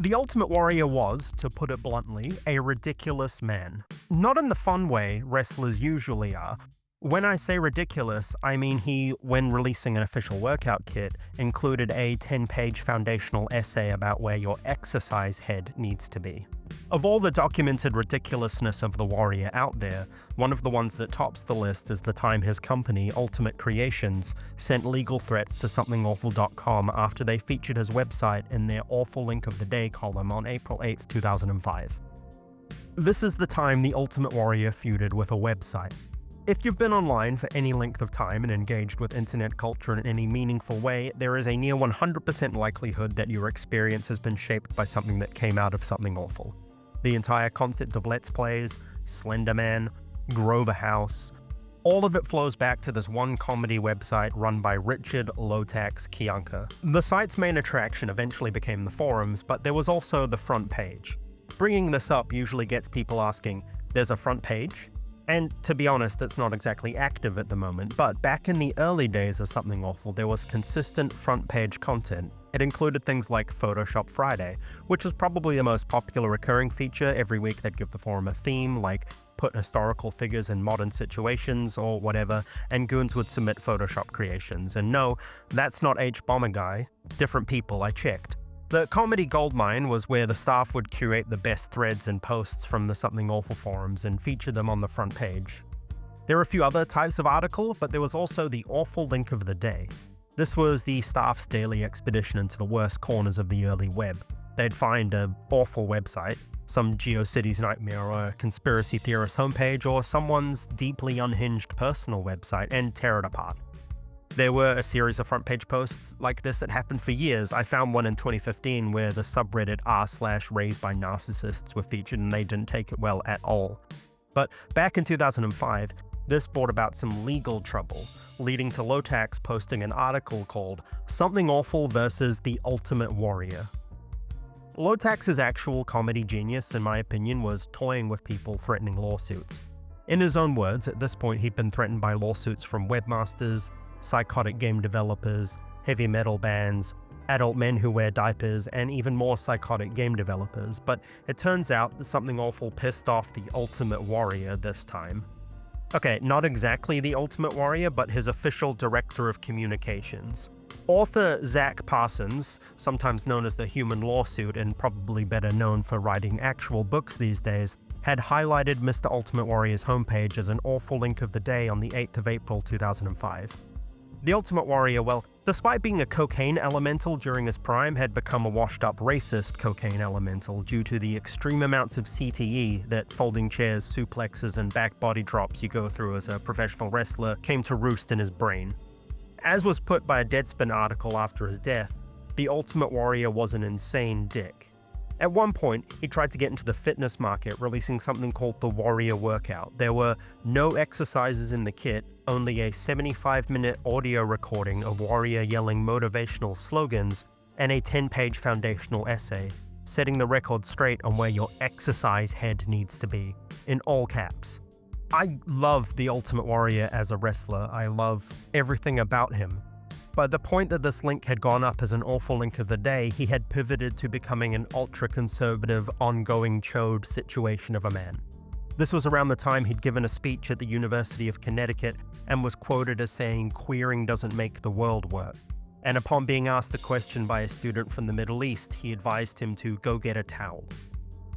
The Ultimate Warrior was, to put it bluntly, a ridiculous man. Not in the fun way wrestlers usually are. When I say ridiculous, I mean he, when releasing an official workout kit, included a 10-page foundational essay about where your exercise head needs to be. Of all the documented ridiculousness of the Warrior out there, one of the ones that tops the list is the time his company, Ultimate Creations, sent legal threats to somethingawful.com after they featured his website in their Awful Link of the Day column on April 8, 2005. This is the time the Ultimate Warrior feuded with a website. If you've been online for any length of time and engaged with internet culture in any meaningful way, there is a near 100% likelihood that your experience has been shaped by something that came out of Something Awful. The entire concept of Let's Plays, Slender Man, Grover House, all of it flows back to this one comedy website run by Richard Lotax Kianka. The site's main attraction eventually became the forums, but there was also the front page. Bringing this up usually gets people asking, there's a front page? And to be honest, it's not exactly active at the moment, but back in the early days of Something Awful, there was consistent front page content. It included things like Photoshop Friday, which is probably the most popular recurring feature. Every week they'd give the forum a theme, like put historical figures in modern situations or whatever, and goons would submit Photoshop creations. And no, that's not H. Bomber Guy. Different people, I checked. The comedy goldmine was where the staff would curate the best threads and posts from the Something Awful forums and feature them on the front page. There are a few other types of article, but there was also the Awful Link of the Day. This was the staff's daily expedition into the worst corners of the early web. They'd find an awful website, some GeoCities nightmare or a conspiracy theorist homepage, or someone's deeply unhinged personal website, and tear it apart. There were a series of front page posts like this that happened for years. I found one in 2015 where the subreddit r/raised by narcissists were featured and they didn't take it well at all. But back in 2005, this brought about some legal trouble, leading to Lotax posting an article called Something Awful versus the Ultimate Warrior. Lotax's actual comedy genius, in my opinion, was toying with people threatening lawsuits. In his own words, at this point he'd been threatened by lawsuits from webmasters, psychotic game developers, heavy metal bands, adult men who wear diapers, and even more psychotic game developers, but it turns out that Something Awful pissed off the Ultimate Warrior this time. Okay, not exactly the Ultimate Warrior, but his official director of communications. Author Zach Parsons, sometimes known as the Human Lawsuit and probably better known for writing actual books these days, had highlighted Mr. Ultimate Warrior's homepage as an awful link of the day on the 8th of April 2005. The Ultimate Warrior, well, despite being a cocaine elemental during his prime, had become a washed-up racist cocaine elemental due to the extreme amounts of CTE that folding chairs, suplexes, and back body drops you go through as a professional wrestler came to roost in his brain. As was put by a Deadspin article after his death, the Ultimate Warrior was an insane dick. At one point, he tried to get into the fitness market, releasing something called the Warrior Workout. There were no exercises in the kit, only a 75-minute audio recording of Warrior yelling motivational slogans, and a 10-page foundational essay, setting the record straight on where your exercise head needs to be, in all caps. I love the Ultimate Warrior as a wrestler. I love everything about him. By the point that this link had gone up as an awful link of the day, he had pivoted to becoming an ultra-conservative, ongoing chode situation of a man. This was around the time he'd given a speech at the University of Connecticut and was quoted as saying, "Queering doesn't make the world work." And upon being asked a question by a student from the Middle East, he advised him to go get a towel.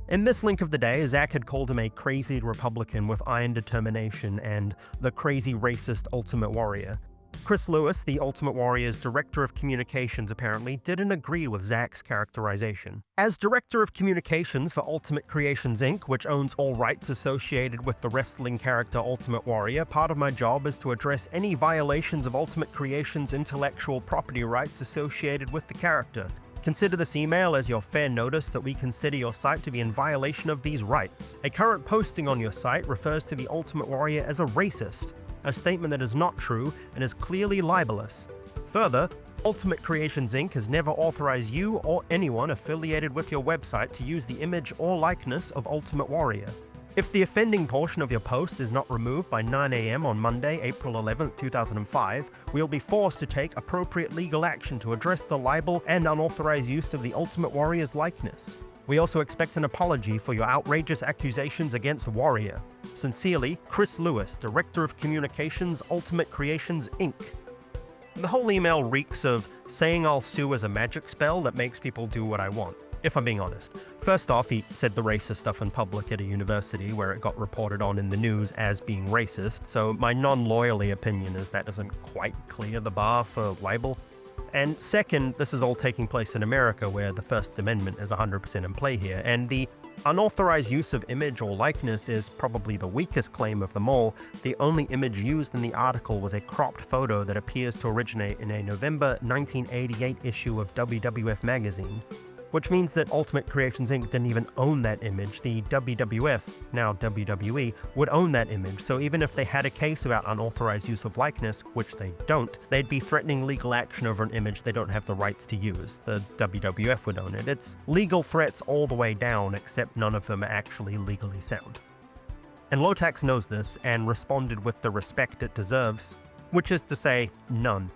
In this link of the day, Zach had called him a crazy Republican with iron determination and the crazy racist Ultimate Warrior. Chris Lewis, the Ultimate Warrior's director of communications, apparently didn't agree with Zach's characterization. As director of communications for Ultimate Creations Inc., which owns all rights associated with the wrestling character Ultimate Warrior, part of my job is to address any violations of Ultimate Creations' intellectual property rights associated with the character. Consider this email as your fair notice that we consider your site to be in violation of these rights. A current posting on your site refers to the Ultimate Warrior as a racist, a statement that is not true and is clearly libelous. Further, Ultimate Creations Inc. has never authorized you or anyone affiliated with your website to use the image or likeness of Ultimate Warrior. If the offending portion of your post is not removed by 9 a.m. on Monday, April 11, 2005, we'll be forced to take appropriate legal action to address the libel and unauthorized use of the Ultimate Warrior's likeness. We also expect an apology for your outrageous accusations against Warrior. Sincerely, Chris Lewis, Director of Communications, Ultimate Creations, Inc. The whole email reeks of saying I'll sue as a magic spell that makes people do what I want, if I'm being honest. First off, he said the racist stuff in public at a university where it got reported on in the news as being racist, so my non-lawyerly opinion is that doesn't quite clear the bar for libel. And second, this is all taking place in America where the First Amendment is 100% in play here, and the unauthorized use of image or likeness is probably the weakest claim of them all. The only image used in the article was a cropped photo that appears to originate in a November 1988 issue of WWF magazine, which means that Ultimate Creations Inc. didn't even own that image. The WWF, now WWE, would own that image, so even if they had a case about unauthorized use of likeness, which they don't, they'd be threatening legal action over an image they don't have the rights to use. The WWF would own it. It's legal threats all the way down, except none of them are actually legally sound. And Lotax knows this and responded with the respect it deserves, which is to say, none.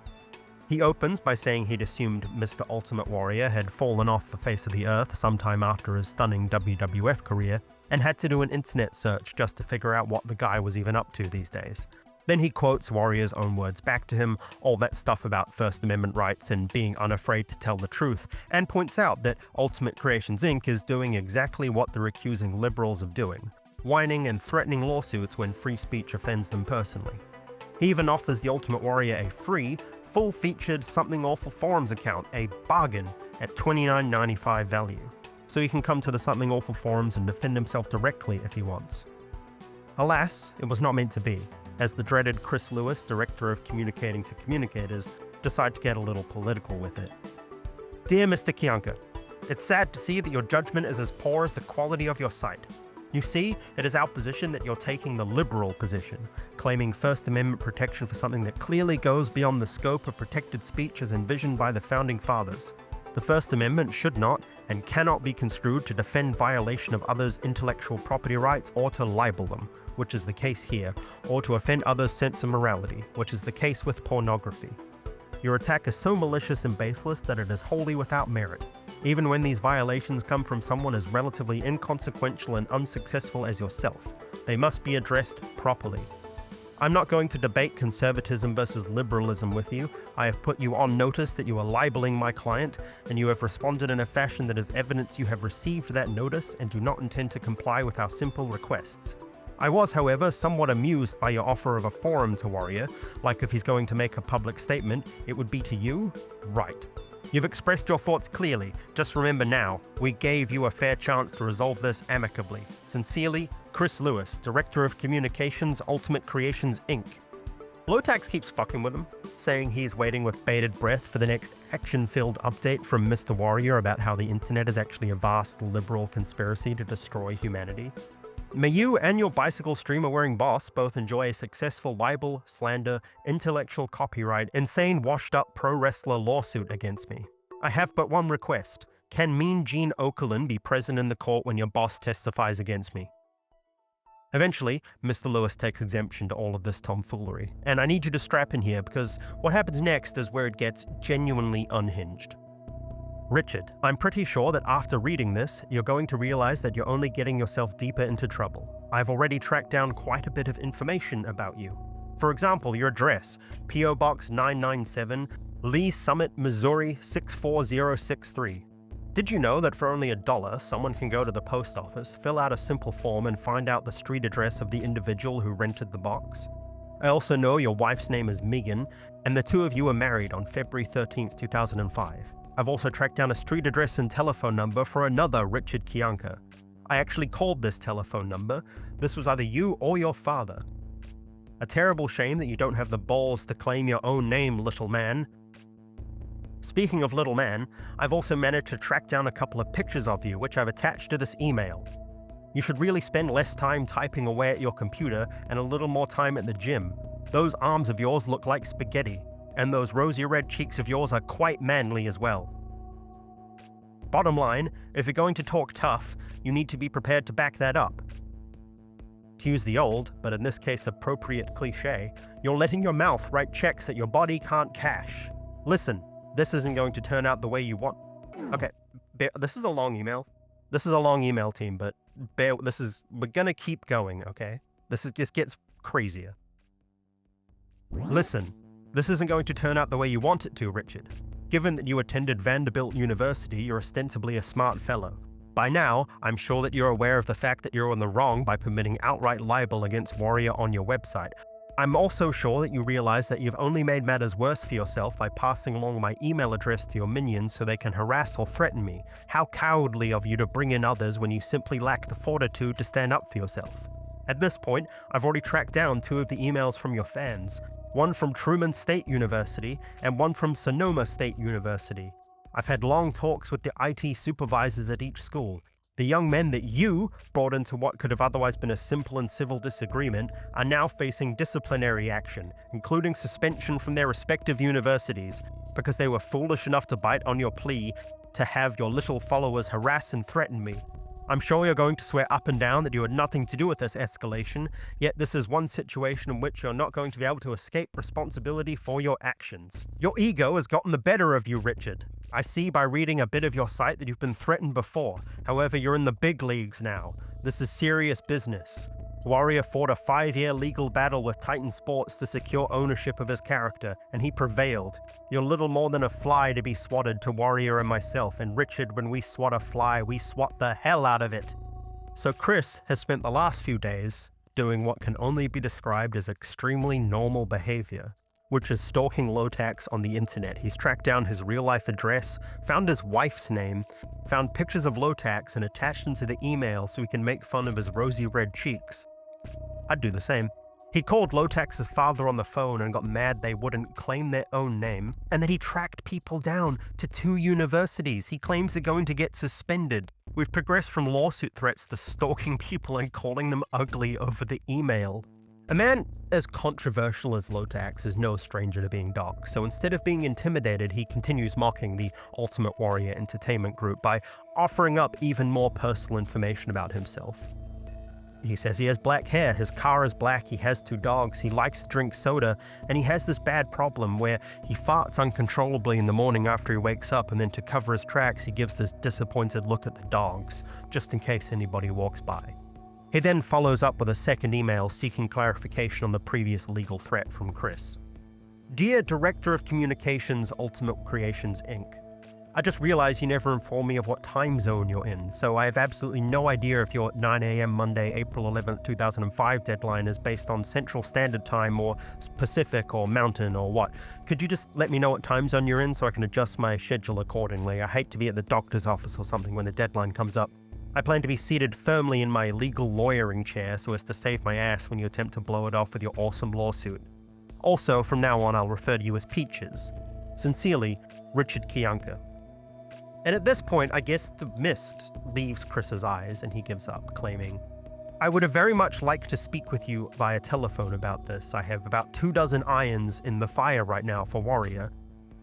He opens by saying he'd assumed Mr. Ultimate Warrior had fallen off the face of the earth sometime after his stunning WWF career, and had to do an internet search just to figure out what the guy was even up to these days. Then he quotes Warrior's own words back to him, all that stuff about First Amendment rights and being unafraid to tell the truth, and points out that Ultimate Creations Inc. is doing exactly what they're accusing liberals of doing, whining and threatening lawsuits when free speech offends them personally. He even offers the Ultimate Warrior a free, full-featured Something Awful forums account, a bargain, at $29.95 value, so he can come to the Something Awful forums and defend himself directly if he wants. Alas, it was not meant to be, as the dreaded Chris Lewis, Director of Communicating to Communicators, decided to get a little political with it. Dear Mr. Kianka, it's sad to see that your judgment is as poor as the quality of your site. You see, it is our position that you're taking the liberal position, claiming First Amendment protection for something that clearly goes beyond the scope of protected speech as envisioned by the Founding Fathers. The First Amendment should not and cannot be construed to defend violation of others' intellectual property rights or to libel them, which is the case here, or to offend others' sense of morality, which is the case with pornography. Your attack is so malicious and baseless that it is wholly without merit, even when these violations come from someone as relatively inconsequential and unsuccessful as yourself. They must be addressed properly. I'm not going to debate conservatism versus liberalism with you. I have put you on notice that you are libeling my client, and you have responded in a fashion that is evidence you have received that notice and do not intend to comply with our simple requests. I was, however, somewhat amused by your offer of a forum to Warrior, like if he's going to make a public statement, it would be to you? Right. You've expressed your thoughts clearly. Just remember now, we gave you a fair chance to resolve this amicably. Sincerely, Chris Lewis, Director of Communications, Ultimate Creations, Inc. Lotax keeps fucking with him, saying he's waiting with bated breath for the next action-filled update from Mr. Warrior about how the internet is actually a vast liberal conspiracy to destroy humanity. May you and your bicycle streamer-wearing boss both enjoy a successful libel, slander, intellectual copyright, insane washed-up pro-wrestler lawsuit against me. I have but one request. Can Mean Gene Okerlund be present in the court when your boss testifies against me? Eventually, Mr. Lewis takes exemption to all of this tomfoolery, and I need you to strap in here because what happens next is where it gets genuinely unhinged. Richard, I'm pretty sure that after reading this, you're going to realize that you're only getting yourself deeper into trouble. I've already tracked down quite a bit of information about you. For example, your address, P.O. Box 997, Lee Summit, Missouri 64063. Did you know that for only $1, someone can go to the post office, fill out a simple form, and find out the street address of the individual who rented the box? I also know your wife's name is Megan, and the two of you were married on February 13th, 2005. I've also tracked down a street address and telephone number for another Richard Kianka. I actually called this telephone number. This was either you or your father. A terrible shame that you don't have the balls to claim your own name, little man. Speaking of little man, I've also managed to track down a couple of pictures of you, which I've attached to this email. You should really spend less time typing away at your computer and a little more time at the gym. Those arms of yours look like spaghetti, and those rosy red cheeks of yours are quite manly as well. Bottom line, if you're going to talk tough, you need to be prepared to back that up. To use the old, but in this case appropriate cliche, you're letting your mouth write checks that your body can't cash. Listen, this isn't going to turn out the way you want. Okay, this is a long email. This is a long email, team, but we're gonna keep going, okay? This gets crazier. Listen, this isn't going to turn out the way you want it to, Richard. Given that you attended Vanderbilt University, you're ostensibly a smart fellow. By now, I'm sure that you're aware of the fact that you're in the wrong by permitting outright libel against Warrior on your website. I'm also sure that you realize that you've only made matters worse for yourself by passing along my email address to your minions so they can harass or threaten me. How cowardly of you to bring in others when you simply lack the fortitude to stand up for yourself. At this point, I've already tracked down 2 of the emails from your fans. One from Truman State University and one from Sonoma State University. I've had long talks with the IT supervisors at each school. The young men that you brought into what could have otherwise been a simple and civil disagreement are now facing disciplinary action, including suspension from their respective universities, because they were foolish enough to bite on your plea to have your little followers harass and threaten me. I'm sure you're going to swear up and down that you had nothing to do with this escalation, yet this is one situation in which you're not going to be able to escape responsibility for your actions. Your ego has gotten the better of you, Richard. I see by reading a bit of your site that you've been threatened before. However, you're in the big leagues now. This is serious business. Warrior fought a 5-year legal battle with Titan Sports to secure ownership of his character, and he prevailed. You're little more than a fly to be swatted to Warrior and myself, and Richard, when we swat a fly, we swat the hell out of it. So Chris has spent the last few days doing what can only be described as extremely normal behavior, which is stalking Lotax on the internet. He's tracked down his real-life address, found his wife's name, found pictures of Lotax and attached them to the email so he can make fun of his rosy red cheeks. I'd do the same. He called Lotax's father on the phone and got mad they wouldn't claim their own name, and then he tracked people down to 2 universities he claims they're going to get suspended. We've progressed from lawsuit threats to stalking people and calling them ugly over the email. A man as controversial as Lotax is no stranger to being doxxed, so instead of being intimidated, he continues mocking the Ultimate Warrior Entertainment Group by offering up even more personal information about himself. He says he has black hair, his car is black, he has 2 dogs, he likes to drink soda, and he has this bad problem where he farts uncontrollably in the morning after he wakes up, and then to cover his tracks he gives this disappointed look at the dogs, just in case anybody walks by. He then follows up with a second email seeking clarification on the previous legal threat from Chris. Dear Director of Communications Ultimate Creations Inc., I just realized you never informed me of what time zone you're in, so I have absolutely no idea if your 9 a.m. Monday, April 11th, 2005 deadline is based on Central Standard Time or Pacific or Mountain or what. Could you just let me know what time zone you're in so I can adjust my schedule accordingly? I hate to be at the doctor's office or something when the deadline comes up. I plan to be seated firmly in my legal lawyering chair so as to save my ass when you attempt to blow it off with your awesome lawsuit. Also, from now on, I'll refer to you as Peaches. Sincerely, Richard Kiyanka. And at this point, I guess the mist leaves Chris's eyes and he gives up, claiming, I would have very much liked to speak with you via telephone about this. I have about 24 irons in the fire right now for Warrior.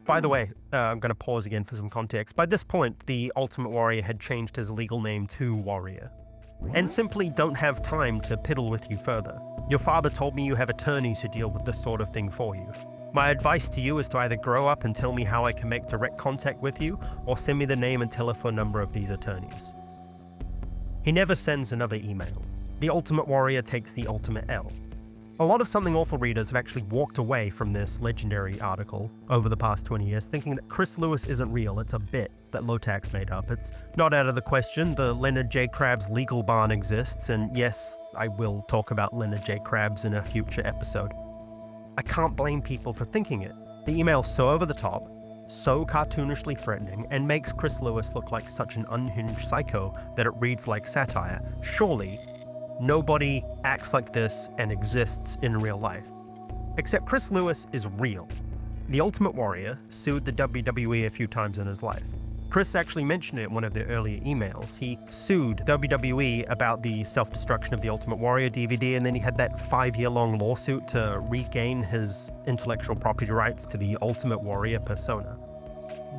By the way, I'm going to pause again for some context. By this point, the Ultimate Warrior had changed his legal name to Warrior, and simply don't have time to piddle with you further. Your father told me you have attorneys who deal with this sort of thing for you. My advice to you is to either grow up and tell me how I can make direct contact with you, or send me the name and telephone number of these attorneys. He never sends another email. The Ultimate Warrior takes the ultimate L. A lot of Something Awful readers have actually walked away from this legendary article over the past 20 years, thinking that Chris Lewis isn't real, it's a bit that Lotax made up. It's not out of the question, the Leonard J. Krabs legal barn exists, and yes, I will talk about Leonard J. Krabs in a future episode. I can't blame people for thinking it. The email's so over the top, so cartoonishly threatening, and makes Chris Lewis look like such an unhinged psycho that it reads like satire. Surely, nobody acts like this and exists in real life. Except Chris Lewis is real. The Ultimate Warrior sued the WWE a few times in his life. Chris actually mentioned it in one of the earlier emails. He sued WWE about the self-destruction of the Ultimate Warrior DVD, and then he had that 5-year-long lawsuit to regain his intellectual property rights to the Ultimate Warrior persona.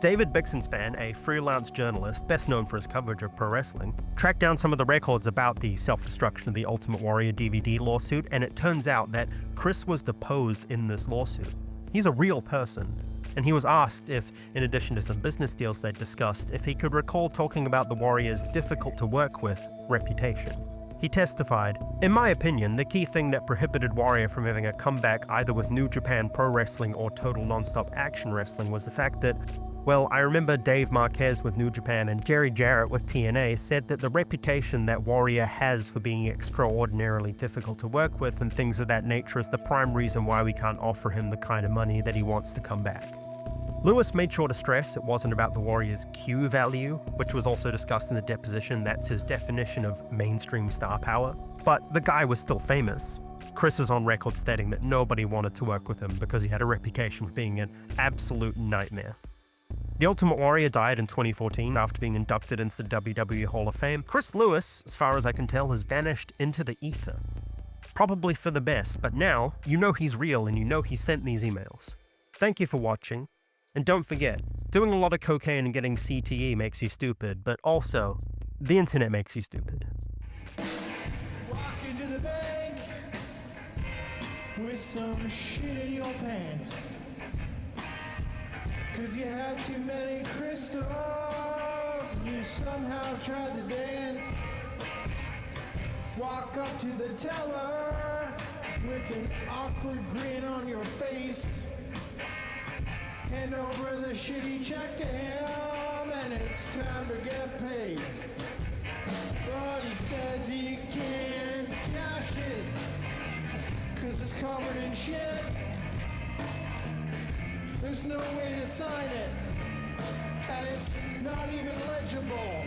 David Bixenspan, a freelance journalist best known for his coverage of pro wrestling, tracked down some of the records about the self-destruction of the Ultimate Warrior DVD lawsuit, and it turns out that Chris was deposed in this lawsuit. He's a real person, and he was asked if, in addition to some business deals they'd discussed, if he could recall talking about the Warrior's difficult-to-work-with reputation. He testified, "In my opinion, the key thing that prohibited Warrior from having a comeback either with New Japan Pro Wrestling or Total Nonstop Action Wrestling was the fact that, well, I remember Dave Marquez with New Japan and Jerry Jarrett with TNA said that the reputation that Warrior has for being extraordinarily difficult to work with and things of that nature is the prime reason why we can't offer him the kind of money that he wants to come back." Lewis made sure to stress it wasn't about the Warrior's Q value, which was also discussed in the deposition. That's his definition of mainstream star power. But the guy was still famous. Chris is on record stating that nobody wanted to work with him because he had a reputation for being an absolute nightmare. The Ultimate Warrior died in 2014 after being inducted into the WWE Hall of Fame. Chris Lewis, as far as I can tell, has vanished into the ether. Probably for the best, but now you know he's real and you know he sent these emails. Thank you for watching. And don't forget, doing a lot of cocaine and getting CTE makes you stupid, but also, the internet makes you stupid. Walk into the bank with some shit in your pants, 'cause you had too many crystals and you somehow tried to dance. Walk up to the teller with an awkward grin on your face. Hand over the shitty check to him, and it's time to get paid. But he says he can't cash it, 'cause it's covered in shit. There's no way to sign it, and it's not even legible.